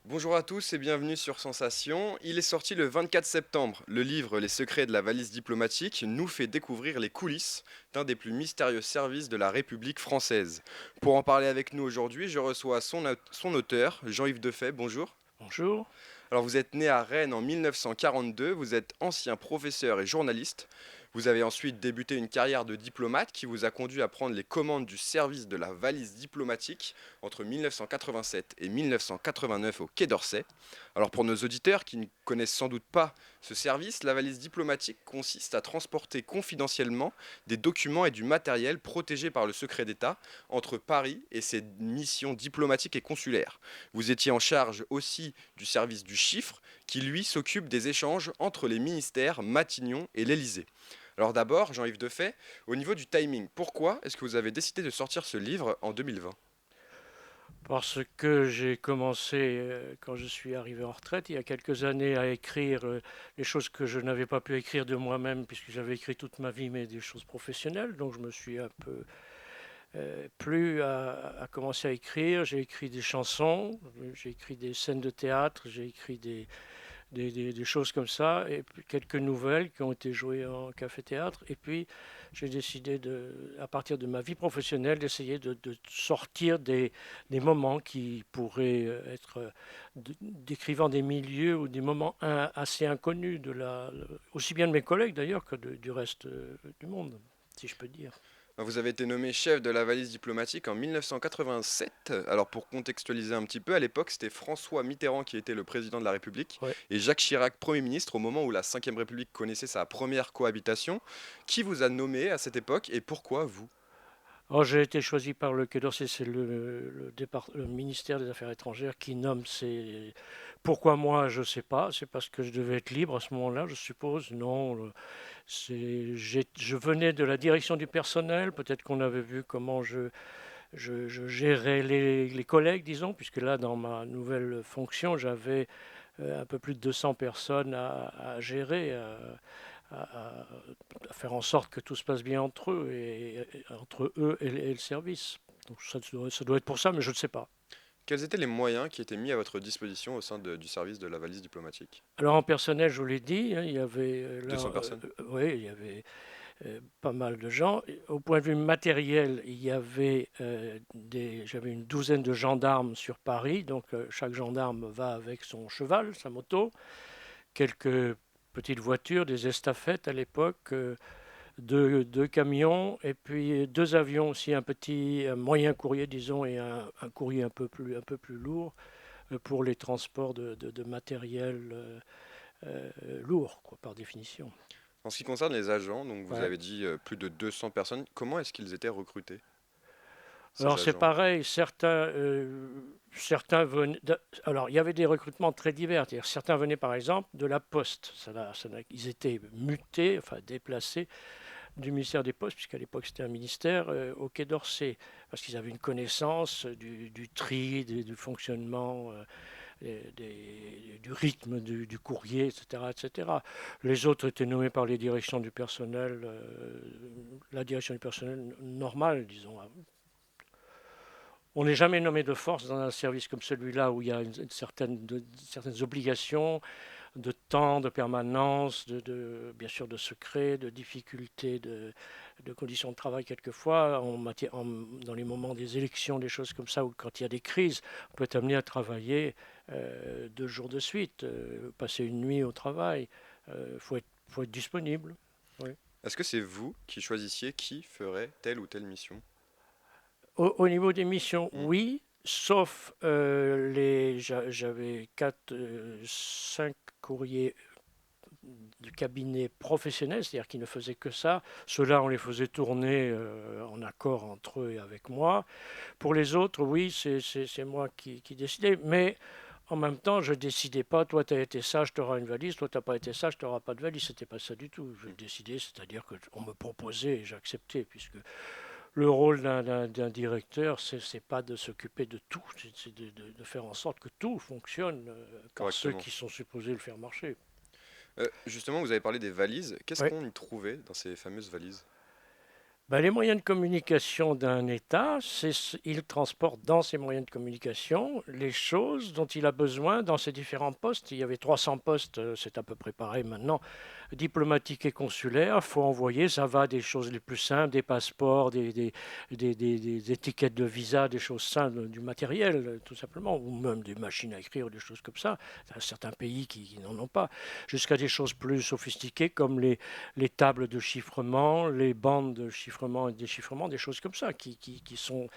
Bonjour à tous et bienvenue sur Sensation. Il est sorti le 24 septembre. Le livre Les secrets de la valise diplomatique nous fait découvrir les coulisses d'un des plus mystérieux services de la République française. Pour en parler avec nous aujourd'hui, je reçois son auteur, Jean-Yves Defay. Bonjour. Bonjour. Alors vous êtes né à Rennes en 1942, vous êtes ancien professeur et journaliste. Vous avez ensuite débuté une carrière de diplomate qui vous a conduit à prendre les commandes du service de la valise diplomatique entre 1987 et 1989 au Quai d'Orsay. Alors pour nos auditeurs qui ne connaissent sans doute pas ce service, la valise diplomatique consiste à transporter confidentiellement des documents et du matériel protégés par le secret d'État entre Paris et ses missions diplomatiques et consulaires. Vous étiez en charge aussi du service du chiffre qui lui s'occupe des échanges entre les ministères Matignon et l'Élysée. Alors d'abord, Jean-Yves Defay, au niveau du timing, pourquoi est-ce que vous avez décidé de sortir ce livre en 2020? Parce que j'ai commencé, quand je suis arrivé en retraite, il y a quelques années, à écrire les choses que je n'avais pas pu écrire de moi-même, puisque j'avais écrit toute ma vie, mais des choses professionnelles. Donc je me suis un peu plu à commencer à écrire. J'ai écrit des chansons, j'ai écrit des scènes de théâtre, j'ai écrit des choses comme ça, et puis quelques nouvelles qui ont été jouées en café-théâtre. Et puis, j'ai décidé, à partir de ma vie professionnelle, d'essayer de sortir des moments qui pourraient être décrivant des milieux ou des moments assez inconnus, aussi bien de mes collègues d'ailleurs que du reste du monde, si je peux dire. Vous avez été nommé chef de la valise diplomatique en 1987. Alors pour contextualiser un petit peu, à l'époque c'était François Mitterrand qui était le président de la République Ouais. et Jacques Chirac Premier ministre au moment où la Ve République connaissait sa première cohabitation. Qui vous a nommé à cette époque et pourquoi vous? Alors, j'ai été choisi par le Quai d'Orsay, c'est le ministère des Affaires étrangères qui nomme ces. Pourquoi moi, je ne sais pas. C'est parce que je devais être libre à ce moment-là, je suppose. Non, je venais de la direction du personnel. Peut-être qu'on avait vu comment je gérais les collègues, disons, puisque là, dans ma nouvelle fonction, j'avais un peu plus de 200 personnes à gérer. À à faire en sorte que tout se passe bien entre eux et entre eux et le service. Donc ça doit être pour ça, mais je ne sais pas. Quels étaient les moyens qui étaient mis à votre disposition au sein du service de la valise diplomatique? Alors en personnel, je vous l'ai dit, hein, il y avait 200 personnes. oui, il y avait pas mal de gens. Au point de vue matériel, j'avais une douzaine de gendarmes sur Paris, donc chaque gendarme va avec son cheval, sa moto, quelques petites voitures, des estafettes à l'époque. Deux camions et puis deux avions aussi, un moyen courrier disons et un courrier un peu plus lourd pour les transports de matériel lourd quoi, par définition. En ce qui concerne les agents, donc vous Ouais. avez dit plus de 200 personnes, comment est-ce qu'ils étaient recrutés, ces Alors c'est agents? pareil, certains venaient. Alors il y avait des recrutements très divers. Certains venaient par exemple de la Poste. Ils étaient mutés, enfin déplacés du ministère des Postes, puisqu'à l'époque c'était un ministère, au Quai d'Orsay, parce qu'ils avaient une connaissance du tri, du fonctionnement, du rythme du courrier, etc., etc. Les autres étaient nommés par les directions du personnel, la direction du personnel normale, disons. On n'est jamais nommé de force dans un service comme celui-là où il y a certaines obligations de temps, de permanence, bien sûr de secret, de difficultés, de conditions de travail quelquefois, dans les moments des élections, des choses comme ça, ou quand il y a des crises, on peut être amené à travailler 2 jours de suite, passer une nuit au travail. Faut être disponible. Oui. Est-ce que c'est vous qui choisissiez qui ferait telle ou telle mission? Au niveau des missions, Hmm. oui, sauf j'avais 5 courriers du cabinet professionnel, c'est-à-dire qui ne faisaient que ça. Ceux-là, on les faisait tourner en accord entre eux et avec moi. Pour les autres, oui, c'est moi qui décidais, mais en même temps, je ne décidais pas, toi tu as été sage, tu auras une valise, toi tu n'as pas été sage, tu n'auras pas de valise. C'était pas ça du tout. Je Hmm. décidais, c'est-à-dire qu'on me proposait et j'acceptais, puisque le rôle d'un directeur, c'est pas de s'occuper de tout, c'est de faire en sorte que tout fonctionne par ceux Correctement. qui sont supposés le faire marcher. Justement, vous avez parlé des valises. Qu'est-ce Ouais. qu'on y trouvait dans ces fameuses valises? Ben, les moyens de communication d'un État, il transporte dans ces moyens de communication les choses dont il a besoin dans ses différents postes. Il y avait 300 postes, c'est à peu près pareil maintenant, diplomatiques et consulaires. Il faut envoyer, ça va des choses les plus simples, des passeports, des étiquettes de visa, des choses simples, du matériel tout simplement, ou même des machines à écrire, des choses comme ça. Il y a certains pays qui n'en ont pas, jusqu'à des choses plus sophistiquées comme les tables de chiffrement, les bandes de chiffrement et de déchiffrement, des choses comme ça, qui sont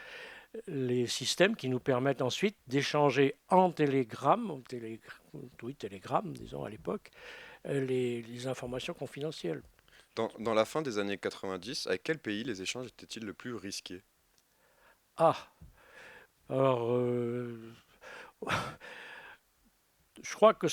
les systèmes qui nous permettent ensuite d'échanger en télégramme, oui, télégramme, disons à l'époque, les informations confidentielles. Dans la fin des années 90, avec quel pays les échanges étaient-ils le plus risqués? Ah, alors, je crois que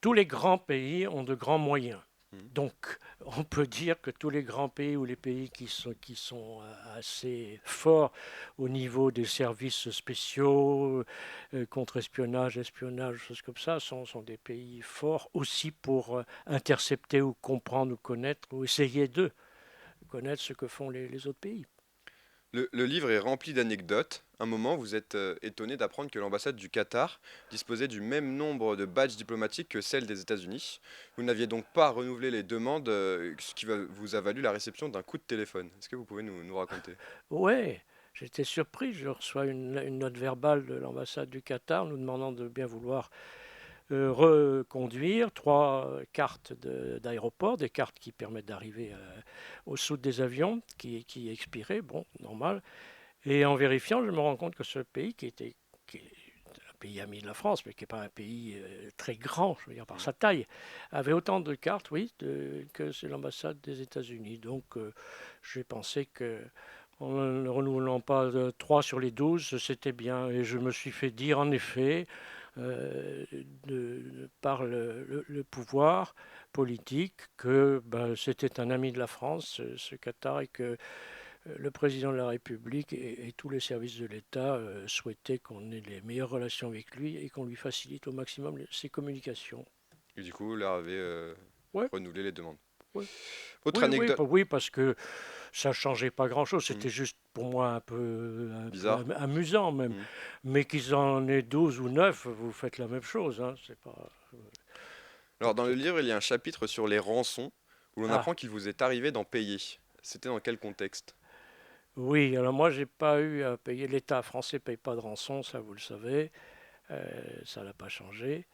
tous les grands pays ont de grands moyens. Mhm. Donc, on peut dire que tous les grands pays ou les pays qui sont assez forts au niveau des services spéciaux, contre-espionnage, espionnage, choses comme ça, sont des pays forts aussi pour intercepter ou comprendre ou connaître ou essayer de connaître ce que font les autres pays. Le livre est rempli d'anecdotes. Un moment, vous êtes étonné d'apprendre que l'ambassade du Qatar disposait du même nombre de badges diplomatiques que celle des États-Unis. Vous n'aviez donc pas renouvelé les demandes, ce qui vous a valu la réception d'un coup de téléphone. Est-ce que vous pouvez nous raconter? Ouais, j'étais surpris, je reçois une note verbale de l'ambassade du Qatar nous demandant de bien vouloir reconduire trois cartes d'aéroport, des cartes qui permettent d'arriver au sud des avions qui expiraient, bon, normal. Et en vérifiant, je me rends compte que ce pays qui est un pays ami de la France, mais qui n'est pas un pays très grand, je veux dire, par Mhm. sa taille, avait autant de cartes, oui, que c'est l'ambassade des États-Unis. Donc, j'ai pensé que en ne renouvelant pas 3 sur les 12, c'était bien. Et je me suis fait dire, en effet, euh, par le pouvoir politique, que ben, c'était un ami de la France, ce Qatar, et que le président de la République et tous les services de l'État souhaitaient qu'on ait les meilleures relations avec lui et qu'on lui facilite au maximum ses communications. Et du coup, leur avait Ouais, renouvelé les demandes. ouais. Autre Oui, oui, anecdote oui, parce que ça changeait pas grand-chose. mhm, C'était juste pour moi un peu bizarre. amusant même. Mhm. Mais qu'ils en aient 12 ou 9, vous faites la même chose. Hein. C'est pas. Alors, Donc dans le c'est. livre, il y a un chapitre sur les rançons où l'on Ah, apprend qu'il vous est arrivé d'en payer. C'était dans quel contexte? oui, alors moi, j'ai pas eu à payer. L'État français paye pas de rançon, ça vous le savez. Ça n'a pas changé.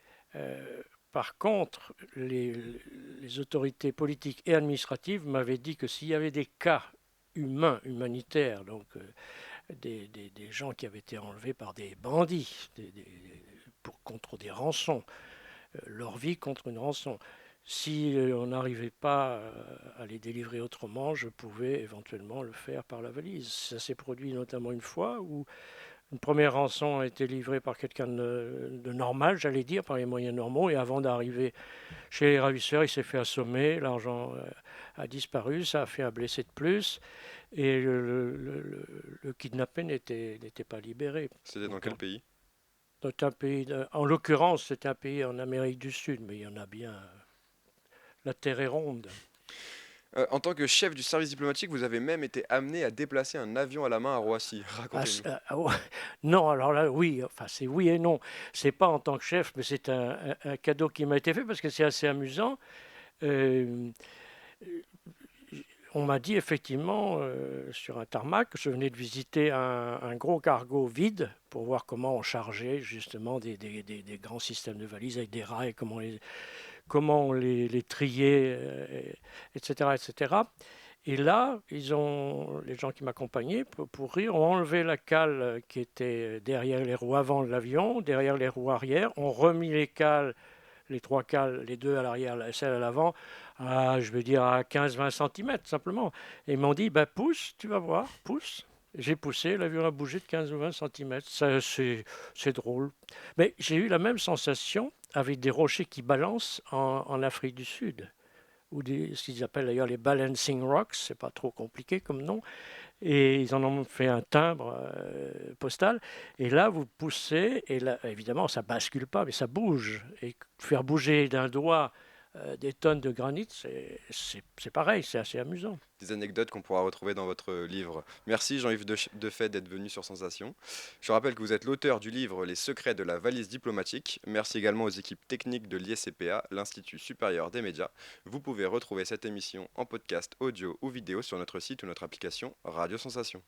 Par contre, les autorités politiques et administratives m'avaient dit que s'il y avait des cas humains, humanitaires, donc des gens qui avaient été enlevés par des bandits contre des rançons, leur vie contre une rançon. Si on n'arrivait pas à les délivrer autrement, je pouvais éventuellement le faire par la valise. Ça s'est produit notamment une fois où une première rançon a été livrée par quelqu'un de normal, j'allais dire, par les moyens normaux, et avant d'arriver chez les ravisseurs, il s'est fait assommer, l'argent a disparu, ça a fait un blessé de plus, et le kidnappé n'était pas libéré. C'était dans Donc, quel pays? un pays, en l'occurrence, c'est un pays en Amérique du Sud, mais il y en a bien. La Terre est ronde. En tant que chef du service diplomatique, vous avez même été amené à déplacer un avion à la main à Roissy. Ah, Racontez-nous. ouais. Non, alors là, oui, enfin, c'est oui et non. C'est pas en tant que chef, mais c'est un cadeau qui m'a été fait parce que c'est assez amusant. Euh, on m'a dit effectivement sur un tarmac que je venais de visiter un gros cargo vide pour voir comment on chargeait justement des grands systèmes de valises avec des rails, comment on les triait, etc., etc. Et là, les gens qui m'accompagnaient, pour rire, ont enlevé la cale qui était derrière les roues avant de l'avion, derrière les roues arrière, ont remis les cales, les trois cales, les deux à l'arrière, celle à l'avant, je vais dire à 15-20 cm simplement. Et ils m'ont dit, bah, pousse, tu vas voir, pousse. J'ai poussé, l'avion a bougé de 15 ou 20 cm. C'est drôle. Mais j'ai eu la même sensation avec des rochers qui balancent en Afrique du Sud ou ce qu'ils appellent d'ailleurs les balancing rocks, c'est pas trop compliqué comme nom, et ils en ont fait un timbre postal, et là vous poussez, et là évidemment ça bascule pas, mais ça bouge, et faire bouger d'un doigt des tonnes de granit, c'est pareil, c'est assez amusant. Des anecdotes qu'on pourra retrouver dans votre livre. Merci Jean-Yves Defay d'être venu sur Sensation. Je rappelle que vous êtes l'auteur du livre Les secrets de la valise diplomatique. Merci également aux équipes techniques de l'ISCPA, l'Institut supérieur des médias. Vous pouvez retrouver cette émission en podcast audio ou vidéo sur notre site ou notre application Radio Sensation.